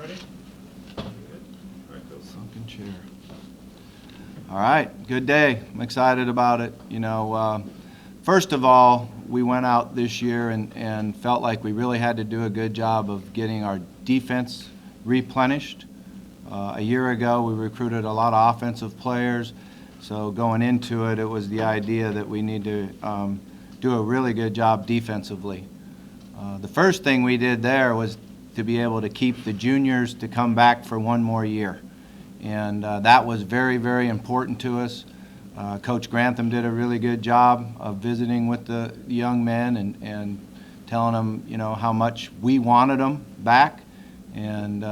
ready? Good. All right, go. Sunken chair. All right, good day. I'm excited about it. First of all, we went out this year and felt like we really had to do a good job of getting our defense replenished. A year ago, we recruited a lot of offensive players, so going into it, it was the idea that we need to do a really good job defensively. The first thing we did there was to be able to keep the juniors to come back for one more year. And that was very, very important to us. Coach Grantham did a really good job of visiting with the young men and telling them, how much we wanted them back. And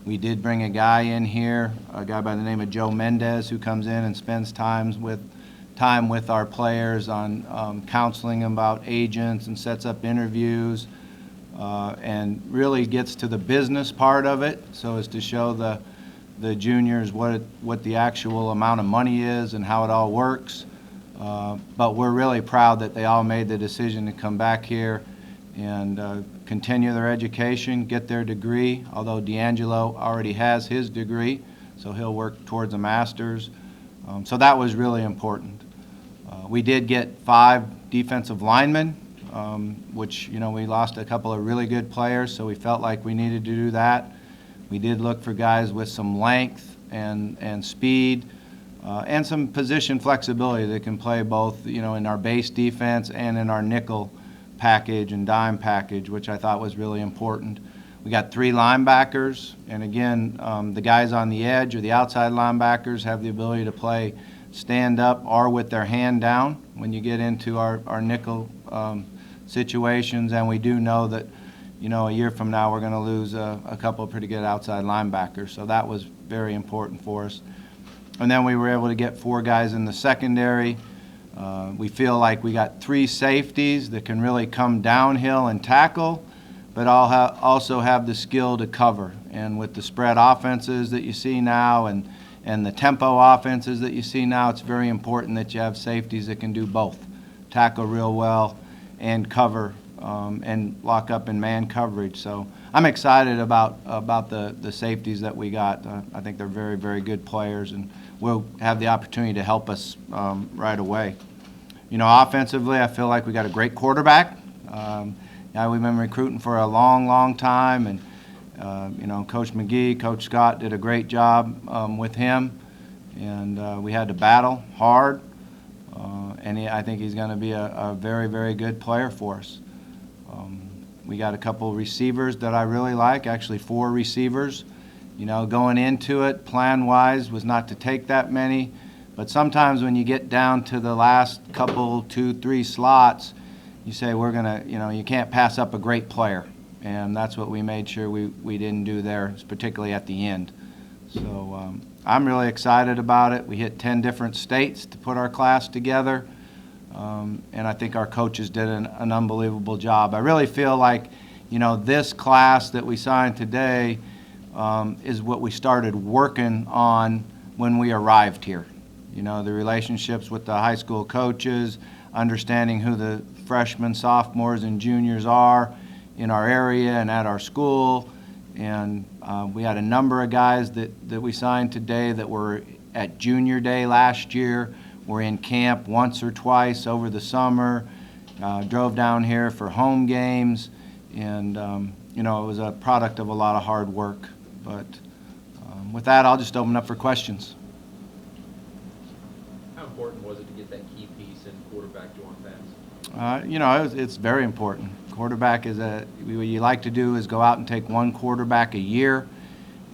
we did bring a guy in here, a guy by the name of Joe Mendez, who comes in and spends time with our players on counseling them about agents and sets up interviews and really gets to the business part of it, so as to show the juniors what the actual amount of money is and how it all works. But we're really proud that they all made the decision to come back here and continue their education, get their degree, although D'Angelo already has his degree, so he'll work towards a master's. So that was really important. We did get 5 defensive linemen, which, we lost a couple of really good players, so we felt like we needed to do that. We did look for guys with some length and speed and some position flexibility that can play both, in our base defense and in our nickel package and dime package, which I thought was really important. We got 3 linebackers, and again, the guys on the edge or the outside linebackers have the ability to play stand up or with their hand down when you get into our nickel situations, and we do know that a year from now we're going to lose a couple of pretty good outside linebackers, so that was very important for us. And then we were able to get 4 guys in the secondary. We feel like we got 3 safeties that can really come downhill and tackle, but also have the skill to cover. And with the spread offenses that you see now and the tempo offenses that you see now, it's very important that you have safeties that can do both, tackle real well and cover and lock up in man coverage. So I'm excited about the safeties that we got. I think they're very, very good players, and will have the opportunity to help us right away. Offensively, I feel like we got a great quarterback. We've been recruiting for a long, long time, and Coach McGee, Coach Scott did a great job with him, and we had to battle hard, and I think he's going to be a very, very good player for us. We got a couple receivers that I really like, actually 4 receivers. Going into it, plan-wise, was not to take that many, but sometimes when you get down to the last couple, 2, 3 slots, you say you can't pass up a great player. And that's what we made sure we didn't do there, particularly at the end. So I'm really excited about it. We hit 10 different states to put our class together, and I think our coaches did an unbelievable job. I really feel like, this class that we signed today is what we started working on when we arrived here. The relationships with the high school coaches, understanding who the freshmen, sophomores, and juniors are in our area and at our school, and we had a number of guys that we signed today that were at junior day last year, were in camp once or twice over the summer, drove down here for home games, and it was a product of a lot of hard work. But with that, I'll just open up for questions. How important was it to get that key piece in quarterback Juwan Bass? It's very important. Quarterback is what you like to do is go out and take one quarterback a year,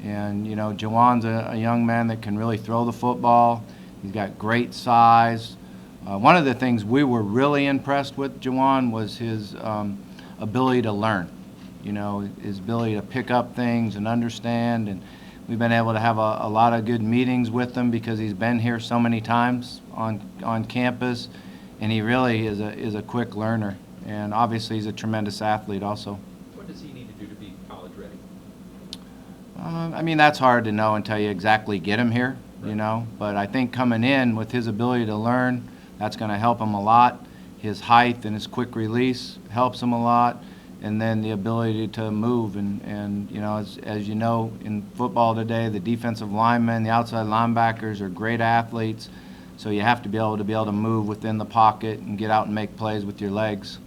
and Juwan's a young man that can really throw the football. He's got great size. One of the things we were really impressed with Juwan was his ability to learn. His ability to pick up things and understand, and we've been able to have a lot of good meetings with him because he's been here so many times on campus, and he really is a quick learner. And obviously he's a tremendous athlete also. What does he need to do to be college ready? That's hard to know until you exactly get him here, right. But I think coming in with his ability to learn, that's going to help him a lot. His height and his quick release helps him a lot. and then the ability to move. And you know, as you know, in football today, the defensive linemen, the outside linebackers are great athletes, so you have to be able to move within the pocket and get out and make plays with your legs.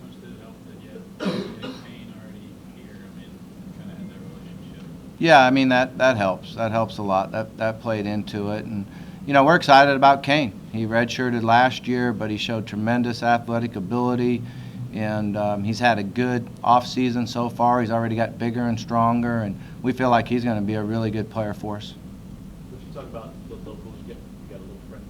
How much did it help that you had Payne already here? I mean, kind of had that relationship. Yeah, I mean, that helps. That helps a lot. That played into it. And, you know, we're excited about Kane. He redshirted last year, but he showed tremendous athletic ability. And he's had a good off-season so far. He's already got bigger and stronger, and we feel like he's going to be a really good player for us. Would you talk about the locals? You got a little friend.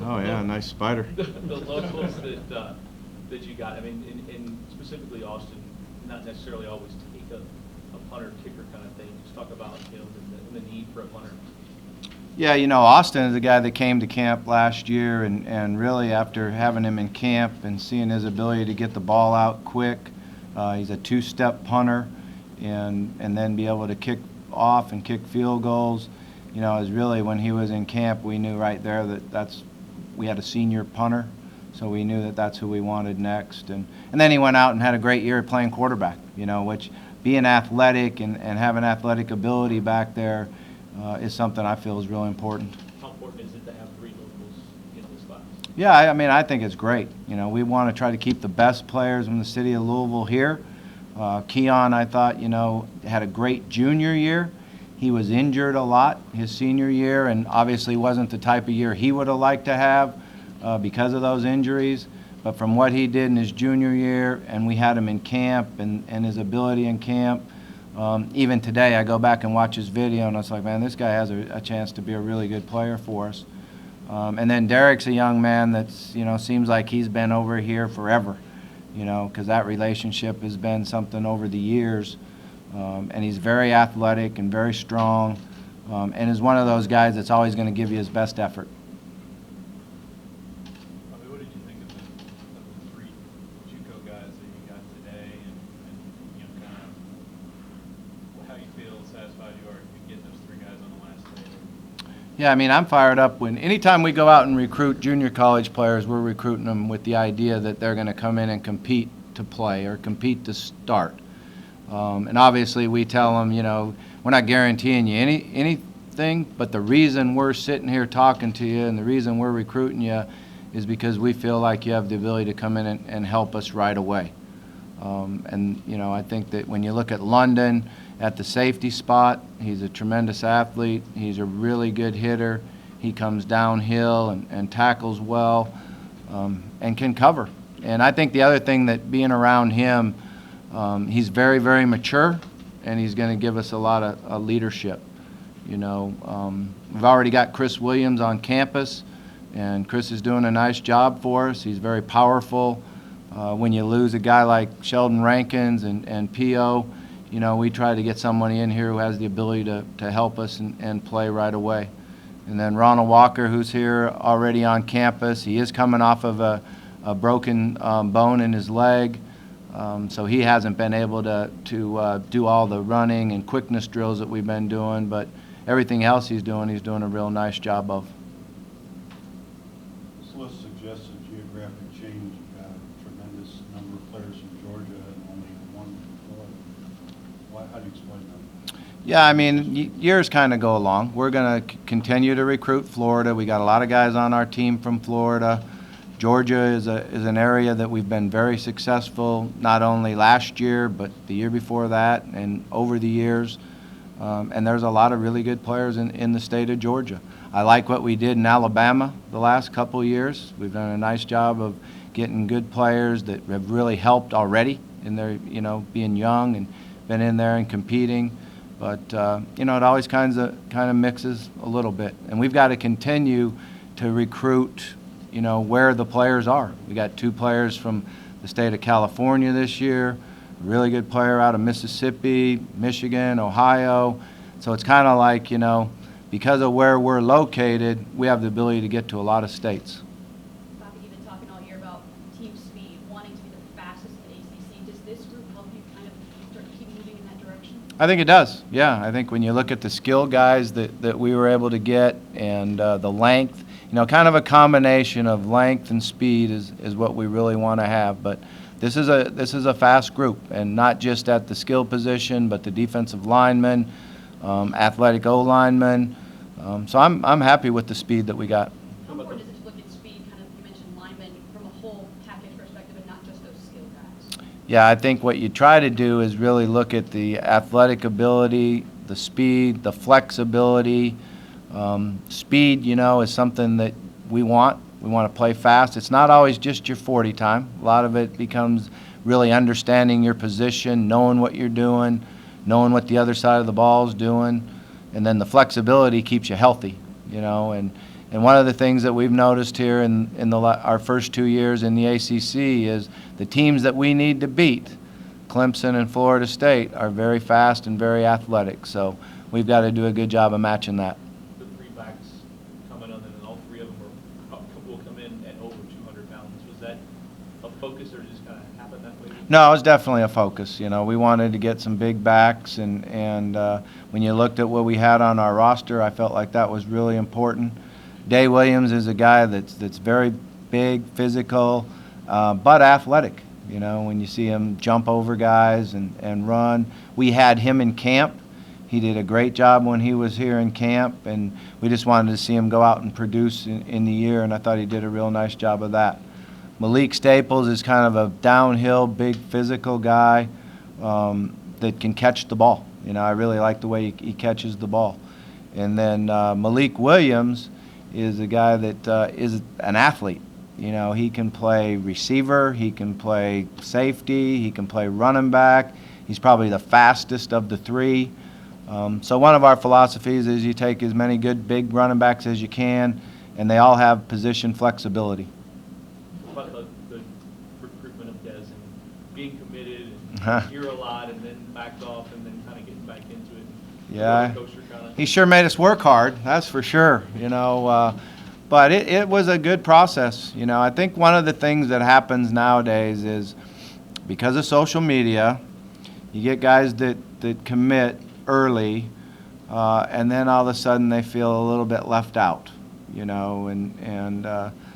Oh, yeah, nice spider. The locals that you got. I mean, in specifically Austin, not necessarily always take a punter kicker kind of thing. Just talk about the need for a punter. Yeah, you know, Austin is a guy that came to camp last year, and really after having him in camp and seeing his ability to get the ball out quick, he's a two-step punter, and then be able to kick off and kick field goals. You know, is really when he was in camp, we knew right there that we had a senior punter, so we knew that that's who we wanted next. And then he went out and had a great year playing quarterback, you know, which being athletic and having athletic ability back there is something I feel is really important. How important is it to have 3 locals in this class? Yeah, I mean, I think it's great. You know, we want to try to keep the best players from the city of Louisville here. Keon, I thought, you know, had a great junior year. He was injured a lot his senior year, and obviously wasn't the type of year he would have liked to have because of those injuries. But from what he did in his junior year, and we had him in camp, and his ability in camp, even today I go back and watch his video, and I was like, man, this guy has a chance to be a really good player for us. And then Derek's a young man that's, you know, seems like he's been over here forever, you know, because that relationship has been something over the years. And he's very athletic and very strong, and is one of those guys that's always going to give you his best effort. Bobby, what did you think of the 3 JUCO guys that you got today, and you know, kind of how you feel satisfied you are to get those 3 guys on the last day? Yeah, I mean, I'm fired up when anytime we go out and recruit junior college players, we're recruiting them with the idea that they're going to come in and compete to play or compete to start. And obviously we tell them, you know, we're not guaranteeing you anything, but the reason we're sitting here talking to you and the reason we're recruiting you is because we feel like you have the ability to come in and help us right away. And, you know, I think that when you look at London at the safety spot, he's a tremendous athlete. He's a really good hitter. He comes downhill and tackles well and can cover. And I think the other thing that being around him, he's very, very mature, and he's going to give us a lot of leadership. You know, we've already got Chris Williams on campus, and Chris is doing a nice job for us. He's very powerful. When you lose a guy like Sheldon Rankins and P.O., you know, we try to get somebody in here who has the ability to help us and play right away. And then Ronald Walker, who's here already on campus, he is coming off of a broken bone in his leg. So he hasn't been able to do all the running and quickness drills that we've been doing, but everything else he's doing a real nice job of. This list suggests a geographic change. You've got a tremendous number of players from Georgia and only 1 from Florida. How do you explain that? Yeah, I mean, years kind of go along. We're going to continue to recruit Florida. We got a lot of guys on our team from Florida. Georgia is an area that we've been very successful, not only last year, but the year before that and over the years. And there's a lot of really good players in the state of Georgia. I like what we did in Alabama the last couple of years. We've done a nice job of getting good players that have really helped already in their, you know, being young and been in there and competing. But, you know, it always kind of mixes a little bit. And we've got to continue to recruit, you know, where the players are. We got 2 players from the state of California this year, a really good player out of Mississippi, Michigan, Ohio. So it's kind of like, you know, because of where we're located, we have the ability to get to a lot of states. Bobby, you've been talking all year about team speed, wanting to be the fastest in the ACC. Does this group help you kind of start to keep moving in that direction? I think it does, yeah. I think when you look at the skill guys that we were able to get and the length kind of a combination of length and speed is what we really want to have. But this is a fast group, and not just at the skill position, but the defensive linemen, athletic O-linemen. So I'm happy with the speed that we got. How important is it to look at speed, kind of, you mentioned linemen, from a whole package perspective and not just those skill guys? Yeah, I think what you try to do is really look at the athletic ability, the speed, the flexibility. Speed, is something that we want. We want to play fast. It's not always just your 40 time. A lot of it becomes really understanding your position, knowing what you're doing, knowing what the other side of the ball is doing, and then the flexibility keeps you healthy, And one of the things that we've noticed here in our first 2 years in the ACC is the teams that we need to beat, Clemson and Florida State, are very fast and very athletic. So we've got to do a good job of matching that. The three backs coming on, and all three of them will come in at over 200 pounds. Was that a focus, or just kind of happened that way? No, it was definitely a focus. We wanted to get some big backs, and when you looked at what we had on our roster, I felt like that was really important. Day Williams is a guy that's very big, physical, but athletic. When you see him jump over guys and run. We had him in camp. He did a great job when he was here in camp, and we just wanted to see him go out and produce in the year, and I thought he did a real nice job of that. Malik Staples is kind of a downhill, big, physical guy that can catch the ball. I really like the way he catches the ball. And then Malik Williams is a guy that is an athlete. He can play receiver, he can play safety, he can play running back. He's probably the fastest of the three. So one of our philosophies is you take as many good big running backs as you can, and they all have position flexibility. What about the recruitment of Des and being committed and hear a lot and then backed off and then kind of getting back into it? Yeah, he sure made us work hard, that's for sure. But it was a good process. I think one of the things that happens nowadays is because of social media, you get guys that commit early, and then all of a sudden they feel a little bit left out,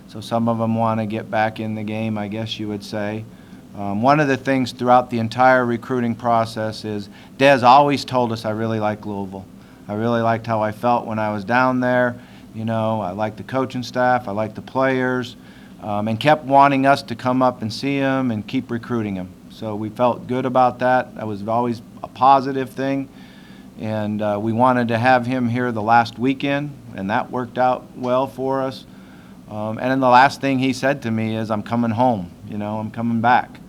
so some of them want to get back in the game, I guess you would say. One of the things throughout the entire recruiting process is Des always told us, I really like Louisville. I really liked how I felt when I was down there. I liked the coaching staff, I liked the players, and kept wanting us to come up and see him and keep recruiting him. So we felt good about that. That was always a positive thing. And we wanted to have him here the last weekend, and that worked out well for us. And then the last thing he said to me is, I'm coming home, I'm coming back.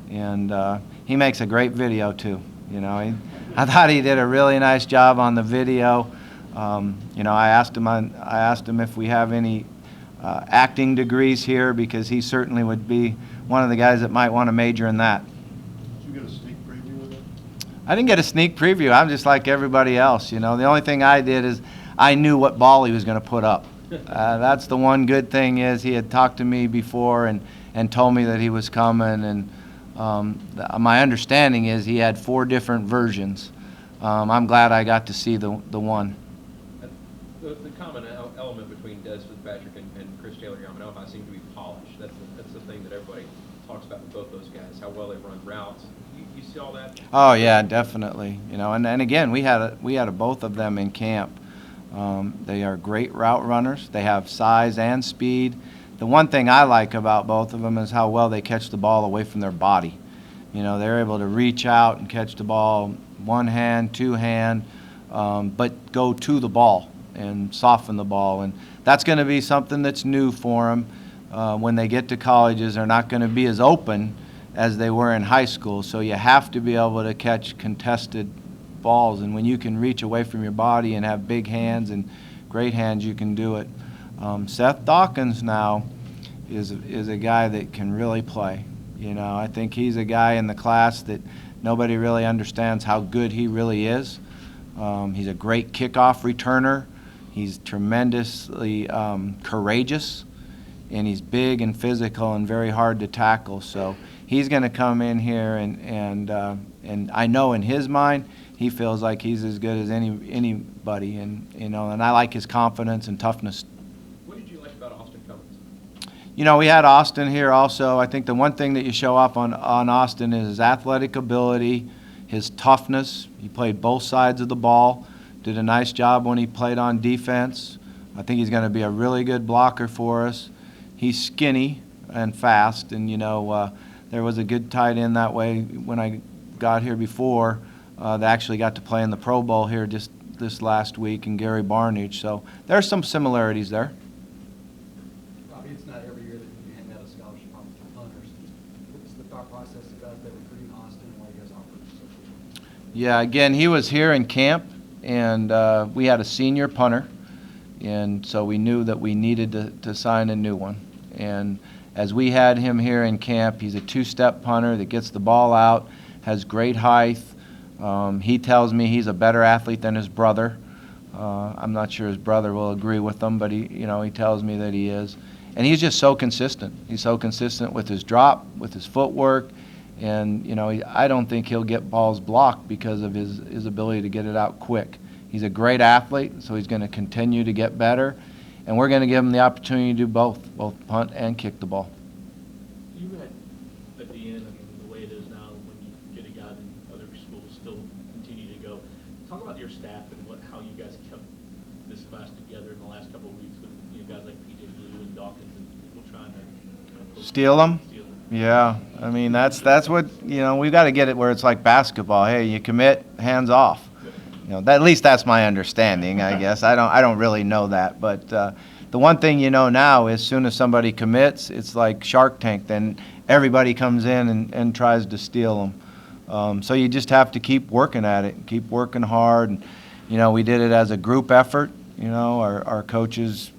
And he makes a great video too. I thought he did a really nice job on the video. I asked him if we have any acting degrees here, because he certainly would be one of the guys that might want to major in that. Did you get a sneak preview of it? I didn't get a sneak preview. I'm just like everybody else. The only thing I did is I knew what ball he was going to put up. That's the one good thing, is he had talked to me before and told me that he was coming, and my understanding is he had 4 different versions. I'm glad I got to see the one. The common element between Des Fitzpatrick and Chris Taylor-Yamanoha seem to be polish. That's the thing that everybody talks about with both those guys, how well they run routes. You see all that? Oh yeah, definitely. And again, we had both of them in camp. They are great route runners. They have size and speed. The one thing I like about both of them is how well they catch the ball away from their body. They're able to reach out and catch the ball one hand, two hand, but go to the ball and soften the ball. And that's going to be something that's new for them. When they get to colleges, they're not going to be as open as they were in high school. So you have to be able to catch contested balls. And when you can reach away from your body and have big hands and great hands, you can do it. Seth Dawkins now is a guy that can really play. I think he's a guy in the class that nobody really understands how good he really is. He's a great kickoff returner. He's tremendously courageous, and he's big and physical and very hard to tackle. So he's going to come in here, and I know in his mind he feels like he's as good as anybody, and I like his confidence and toughness. What did you like You know, we had Austin here also. I think the one thing that you show off on Austin is his athletic ability, his toughness. He played both sides of the ball, did a nice job when he played on defense. I think he's going to be a really good blocker for us. He's skinny and fast, and, you know, there was a good tight end that way when I got here before that actually got to play in the Pro Bowl here just this last week, and Gary Barnage. So there are some similarities there. Robbie, it's not every year that you hand out a scholarship opportunity to punters. What's the thought process about that recruiting Austin and why you guys offer it? Yeah, again, he was here in camp, and we had a senior punter, and so we knew that we needed to sign a new one. And as we had him here in camp, he's a two-step punter that gets the ball out, has great height. He tells me he's a better athlete than his brother. I'm not sure his brother will agree with him, but he tells me that he is. And he's just so consistent. He's so consistent with his drop, with his footwork, and I don't think he'll get balls blocked because of his ability to get it out quick. He's a great athlete, so he's going to continue to get better, and we're going to give him the opportunity to do both punt and kick the ball. You had, at the end, I mean, the way it is now, when you get a guy in other schools still continue to go, talk about your staff and how you guys kept this class together in the last couple of weeks with guys like P.J. Blue and Dawkins and people trying to Steal them? Yeah, I mean, that's what, we've got to get it where it's like basketball. Hey, you commit, hands off. At least that's my understanding, I guess. I don't really know that, but the one thing you know now is as soon as somebody commits, it's like Shark Tank. Then everybody comes in and tries to steal them. So you just have to keep working at it, keep working hard. And, we did it as a group effort. Our coaches,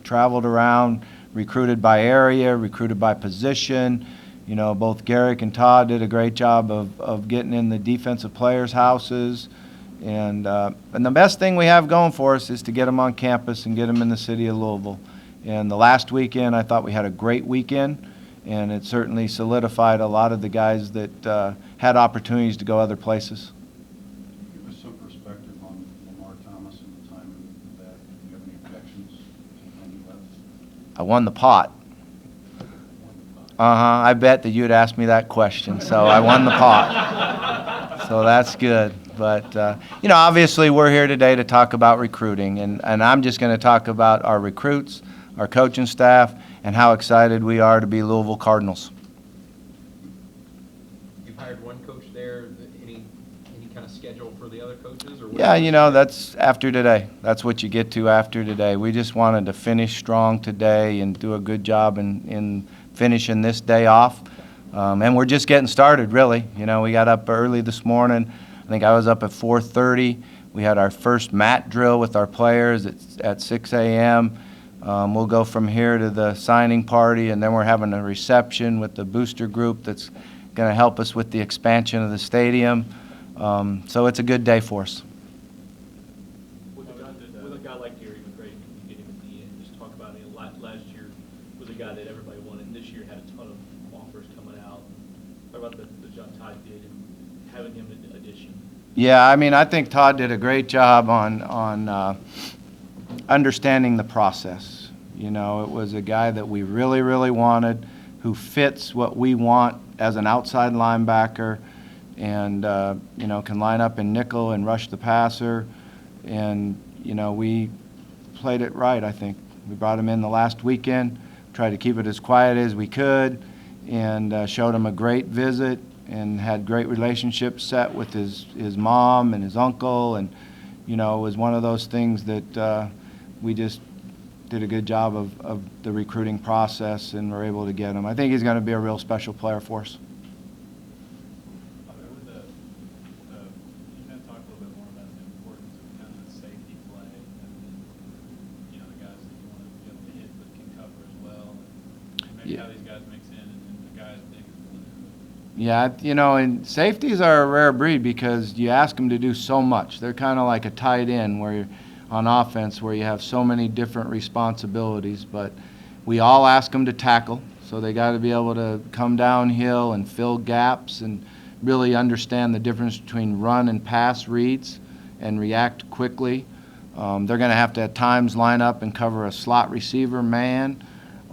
traveled around, recruited by area, recruited by position. Both Garrick and Todd did a great job of getting in the defensive players' houses. And the best thing we have going for us is to get them on campus and get them in the city of Louisville. And the last weekend, I thought we had a great weekend, and it certainly solidified a lot of the guys that had opportunities to go other places. Give us some perspective on Lamar Thomas and the time that. Do you have any objections to when he left? I won the pot. I bet that you'd ask me that question, so I won the pot. So that's good. But, obviously we're here today to talk about recruiting, and I'm just going to talk about our recruits, our coaching staff, and how excited we are to be Louisville Cardinals. You've hired one coach there. Any kind of schedule for the other coaches? Or Yeah, that's after today. That's what you get to after today. We just wanted to finish strong today and do a good job in finishing this day off. And we're just getting started, really. We got up early this morning. I think I was up at 4:30. We had our first mat drill with our players at 6 a.m. We'll go from here to the signing party, and then we're having a reception with the booster group that's going to help us with the expansion of the stadium. So it's a good day for us. With a guy like Gary McRae, you get him at the end. Just talk about it. Last year was a guy that everybody wanted, and this year had a ton of offers coming out. Talk about the job Todd did and having him an addition. Yeah, I think Todd did a great job on understanding the process. It was a guy that we really, really wanted, who fits what we want as an outside linebacker, and can line up in nickel and rush the passer. And we played it right. I think we brought him in the last weekend, tried to keep it as quiet as we could, and showed him a great visit, and had great relationships set with his mom and his uncle, and it was one of those things that we just did a good job of the recruiting process, and were able to get him. I think he's going to be a real special player for us. You kind of talk a little bit more about the importance of kind of the safety play, and then, the guys that you want to be able to hit but can cover as well, and maybe how these guys mix in, and the guys big. Yeah, and safeties are a rare breed because you ask them to do so much. They're kind of like a tight end on offense where you have so many different responsibilities. But we all ask them to tackle, so they got to be able to come downhill and fill gaps and really understand the difference between run and pass reads and react quickly. They're going to have to at times line up and cover a slot receiver man,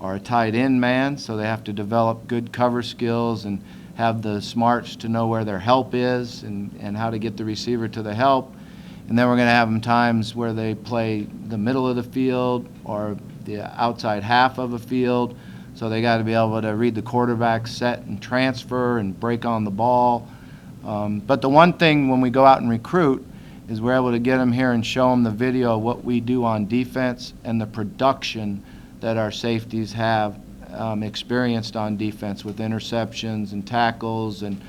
or a tight end man, so they have to develop good cover skills and have the smarts to know where their help is and how to get the receiver to the help. And then we're going to have them times where they play the middle of the field or the outside half of a field, so they got to be able to read the quarterback set and transfer and break on the ball. But the one thing when we go out and recruit is we're able to get them here and show them the video of what we do on defense and the production that our safeties have experienced on defense with interceptions and tackles. And,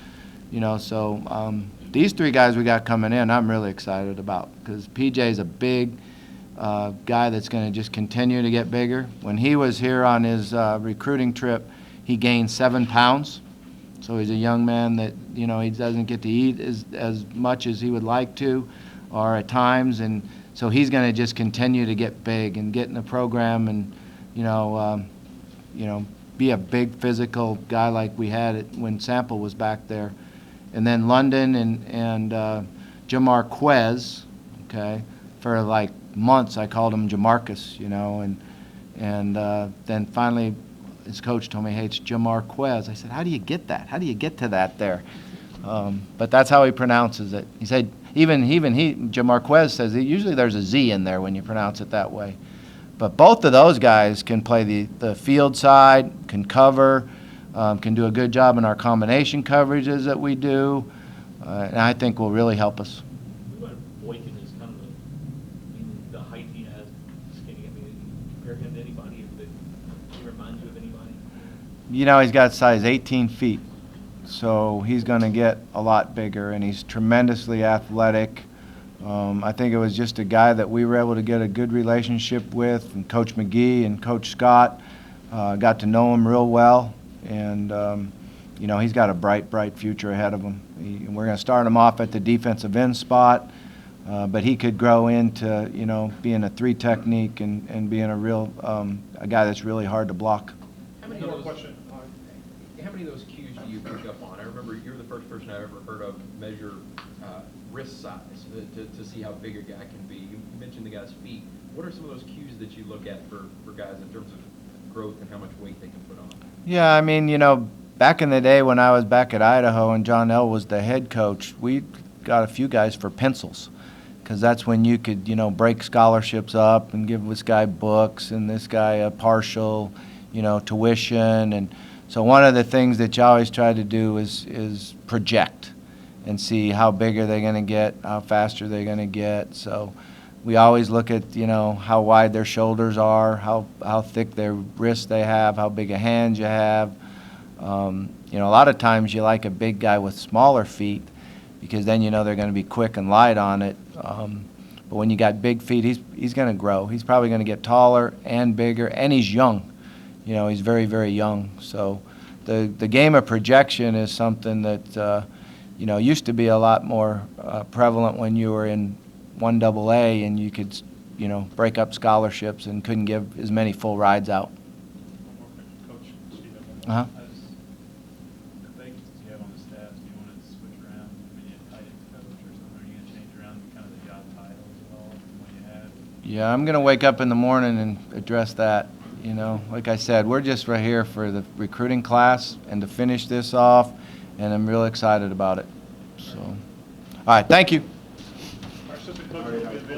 you know, so these three guys we got coming in, I'm really excited about, because PJ's a big guy that's going to just continue to get bigger. When he was here on his recruiting trip, he gained 7 pounds. So he's a young man that, you know, he doesn't get to eat as much as he would like to, or at times, and so he's going to just continue to get big and get in the program and, you know, be a big physical guy like we had it when Sample was back there. And then London and Jamarquez, okay, for like months I called him Jamarcus, you know, and then finally his coach told me, hey, it's Jamarquez. I said, how do you get that? How do you get to that there? But that's how he pronounces it. He said, even he, Jamarquez says, usually there's a Z in there when you pronounce it that way. But both of those guys can play the field side, can cover, can do a good job in our combination coverages that we do, and I think will really help us. What about Boykin is kind of the height he has, skinny. I mean, compare him to anybody that he reminds you of anybody? You know, he's got size 18 feet, so he's going to get a lot bigger, and he's tremendously athletic. I think it was just a guy that we were able to get a good relationship with, and Coach McGee and Coach Scott got to know him real well, and you know, he's got a bright future ahead of him. We're going to start him off at the defensive end spot, but he could grow into, you know, being a 3 technique and being a real a guy that's really hard to block. How many of those cues do you pick up on? I remember you're the first person I've ever heard of measure wrist size to see how big a guy can be. You mentioned the guy's feet. What are some of those cues that you look at for guys in terms of growth and how much weight they can put on? Yeah, I mean, you know, back in the day when I was back at Idaho and John L. was the head coach, we got a few guys for pencils, because that's when you could, you know, break scholarships up and give this guy books and this guy a partial, you know, tuition. And so one of the things that you always try to do is project and see how big are they going to get, how fast are they going to get. So we always look at, you know, how wide their shoulders are, how thick their wrists they have, how big a hand you have. You know, a lot of times you like a big guy with smaller feet, because then you know they're going to be quick and light on it. But when you got big feet, he's going to grow. He's probably going to get taller and bigger, and he's young. You know, he's very, very young. So the game of projection is something that, you know, used to be a lot more prevalent when you were in 1AA and you could, you know, break up scholarships and couldn't give as many full rides out. Coach Steve, Uh-huh. The vacancies you have on the staff, do you want to switch around? I mean, you tight end coach or something, are you going to change around kind of the job titles at all from what you had? Yeah, I'm going to wake up in the morning and address that. You know, like I said, we're just right here for the recruiting class and to finish this off, and I'm real excited about it. So, all right, thank you.